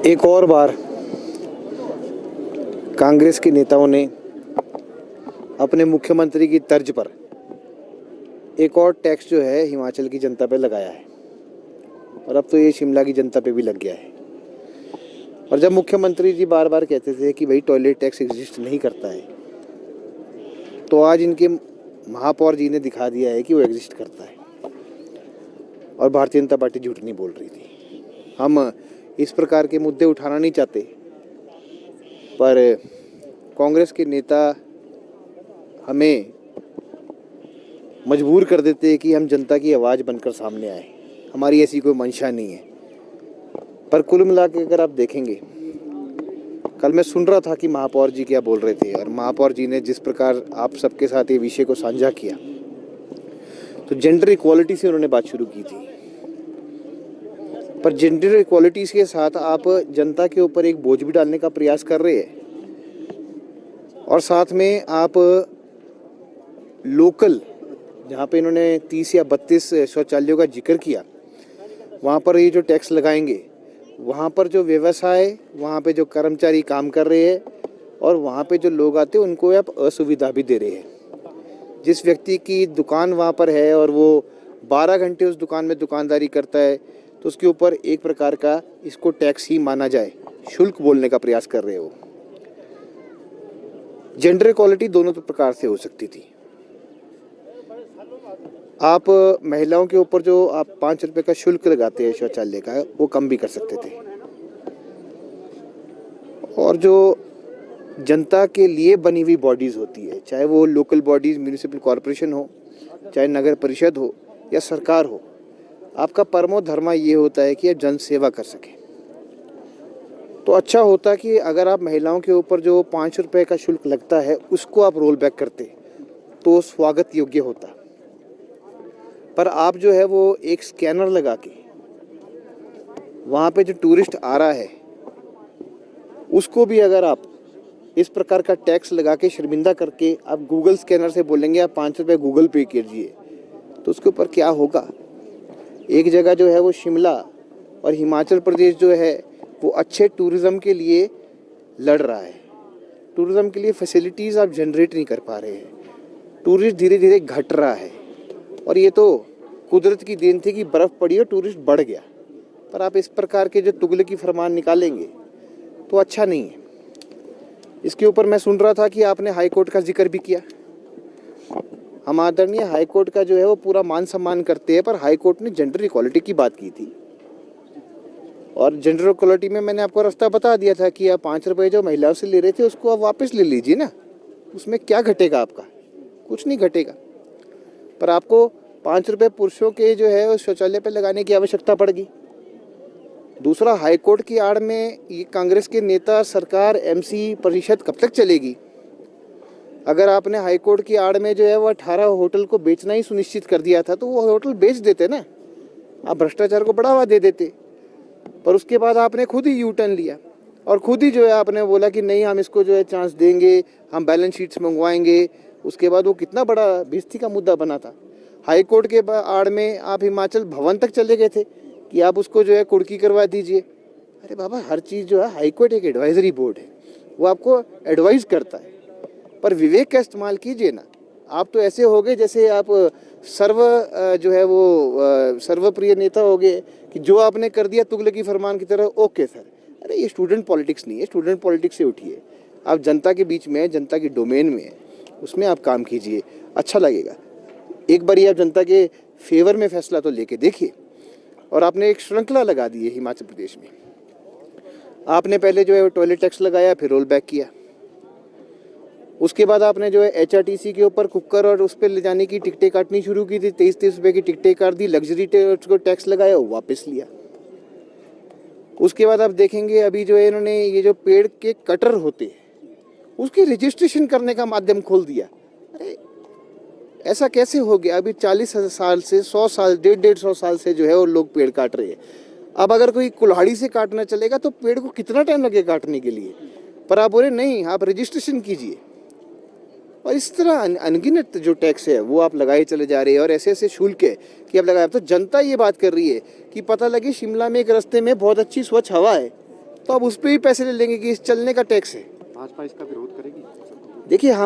एक और बार कांग्रेस के नेताओं ने अपने मुख्यमंत्री की तर्ज पर एक और टैक्स जो है हिमाचल की जनता पे लगाया है और अब तो ये शिमला की जनता पे भी लग गया है। और जब मुख्यमंत्री जी बार बार कहते थे कि भाई टॉयलेट टैक्स एग्जिस्ट नहीं करता है, तो आज इनके महापौर जी ने दिखा दिया है कि वो एग्जिस्ट करता है और भारतीय जनता पार्टी झूठ नहीं बोल रही थी। हम इस प्रकार के मुद्दे उठाना नहीं चाहते, पर कांग्रेस के नेता हमें मजबूर कर देते हैं कि हम जनता की आवाज़ बनकर सामने आए। हमारी ऐसी कोई मंशा नहीं है। पर कुल मिला के अगर आप देखेंगे, कल मैं सुन रहा था कि महापौर जी क्या बोल रहे थे और महापौर जी ने जिस प्रकार आप सबके साथ ये विषय को साझा किया, तो जेंडर इक्वालिटी से उन्होंने बात शुरू की थी। पर जेंडर इक्वालिटी के साथ आप जनता के ऊपर एक बोझ भी डालने का प्रयास कर रहे हैं और साथ में आप लोकल, जहाँ पे इन्होंने 30 या 32 शौचालयों का जिक्र किया, वहाँ पर ये जो टैक्स लगाएंगे, वहाँ पर जो व्यवसाय, वहाँ पे जो कर्मचारी काम कर रहे हैं और वहाँ पे जो लोग आते हैं, उनको आप असुविधा भी दे रहे हैं। जिस व्यक्ति की दुकान वहाँ पर है और वो 12 घंटे उस दुकान में दुकानदारी करता है, तो उसके ऊपर एक प्रकार का इसको टैक्स ही माना जाए, शुल्क बोलने का प्रयास कर रहे हो। जेंडर इक्वालिटी दोनों प्रकार से हो सकती थी। आप महिलाओं के ऊपर जो आप 5 रुपए का शुल्क लगाते हैं शौचालय का, वो कम भी कर सकते थे। और जो जनता के लिए बनी हुई बॉडीज़ होती है, चाहे वो लोकल बॉडीज़, म्यूनिसिपल कॉरपोरेशन हो, चाहे नगर परिषद हो या सरकार हो, आपका परमो धर्मा ये होता है कि आप जन सेवा कर सकें। तो अच्छा होता कि अगर आप महिलाओं के ऊपर जो 5 रुपए का शुल्क लगता है उसको आप रोल बैक करते तो स्वागत योग्य होता। पर आप जो है वो एक स्कैनर लगा के वहाँ पे जो टूरिस्ट आ रहा है उसको भी अगर आप इस प्रकार का टैक्स लगा के शर्मिंदा करके आप गूगल स्कैनर से बोलेंगे आप 5 रुपये गूगल पे कीजिए, तो उसके ऊपर क्या होगा। एक जगह जो है वो शिमला और हिमाचल प्रदेश जो है वो अच्छे टूरिज़्म के लिए लड़ रहा है। टूरिज़्म के लिए फैसिलिटीज़ आप जनरेट नहीं कर पा रहे हैं। टूरिस्ट धीरे धीरे घट रहा है और ये तो कुदरत की देन थी कि बर्फ़ पड़ी और टूरिस्ट बढ़ गया। पर आप इस प्रकार के जो तुगलकी फरमान निकालेंगे तो अच्छा नहीं है। इसके ऊपर मैं सुन रहा था कि आपने हाई कोर्ट का जिक्र भी किया। हम आदरणीय हाई कोर्ट का जो है वो पूरा मान सम्मान करते हैं, पर हाई कोर्ट ने जेंडर इक्वालिटी की बात की थी और जेंडर इक्वालिटी में मैंने आपको रास्ता बता दिया था कि आप 5 रुपये जो महिलाओं से ले रहे थे उसको आप वापस ले लीजिए ना। उसमें क्या घटेगा आपका? कुछ नहीं घटेगा। पर आपको 5 रुपये पुरुषों के जो है उस शौचालय पर लगाने की आवश्यकता पड़ेगी। दूसरा, हाई कोर्ट की आड़ में ये कांग्रेस के नेता, सरकार, एमसी परिषद कब तक चलेगी? अगर आपने हाई कोर्ट की आड़ में जो है वो 18 होटल को बेचना ही सुनिश्चित कर दिया था, तो वो होटल बेच देते ना, आप भ्रष्टाचार को बढ़ावा दे देते। पर उसके बाद आपने खुद ही यू टर्न लिया और खुद ही जो है आपने बोला कि नहीं, हम इसको जो है चांस देंगे, हम बैलेंस शीट्स मंगवाएंगे। उसके बाद वो कितना बड़ा बेइज्जती का मुद्दा बना था। हाई कोर्ट के आड़ में आप हिमाचल भवन तक चले गए थे कि आप उसको जो है कुर्की करवा दीजिए। अरे बाबा, हर चीज़ जो है, हाई कोर्ट एक एडवाइजरी बोर्ड है, वो आपको एडवाइस करता है, पर विवेक का इस्तेमाल कीजिए ना। आप तो ऐसे हो गए जैसे आप सर्वप्रिय नेता हो गए कि जो आपने कर दिया तुगलकी फरमान की तरह, ओके सर। अरे ये स्टूडेंट पॉलिटिक्स नहीं है। स्टूडेंट पॉलिटिक्स से उठिए, आप जनता के बीच में है, जनता की डोमेन में है, उसमें आप काम कीजिए, अच्छा लगेगा। एक बार आप जनता के फेवर में फैसला तो लेके देखिए। और आपने एक श्रृंखला लगा दी है हिमाचल प्रदेश में। आपने पहले जो है टॉयलेट टैक्स लगाया, फिर रोल बैक किया। उसके बाद आपने जो है HRTC के ऊपर कुकर और उस पर ले जाने की टिकटें काटनी शुरू की थी। 23-23 रुपये की टिकटें काट दी। लग्जरी को टैक्स लगाया, वो वापस लिया। उसके बाद आप देखेंगे अभी जो है इन्होंने ये जो पेड़ के कटर होते हैं उसके रजिस्ट्रेशन करने का माध्यम खोल दिया। अरे ऐसा कैसे हो गया? अभी 40 साल से 100 साल, 150 साल से जो है वो लोग पेड़ काट रहे हैं। अब अगर कोई कुल्हाड़ी से काटना चलेगा तो पेड़ को कितना टाइम लगेगा काटने के लिए? पर आप बोले नहीं, आप रजिस्ट्रेशन कीजिए। और इस तरह अनगिनत जो टैक्स है वो आप लगाए चले जा रहे हैं और ऐसे ऐसे शुल्क है कि अब लगाए। तो जनता ये बात कर रही है कि पता लगे शिमला में एक रास्ते में बहुत अच्छी स्वच्छ हवा है, तो अब उस पर भी पैसे ले लेंगे कि इस चलने का टैक्स है। भाजपा इसका विरोध करेगी? देखिए हम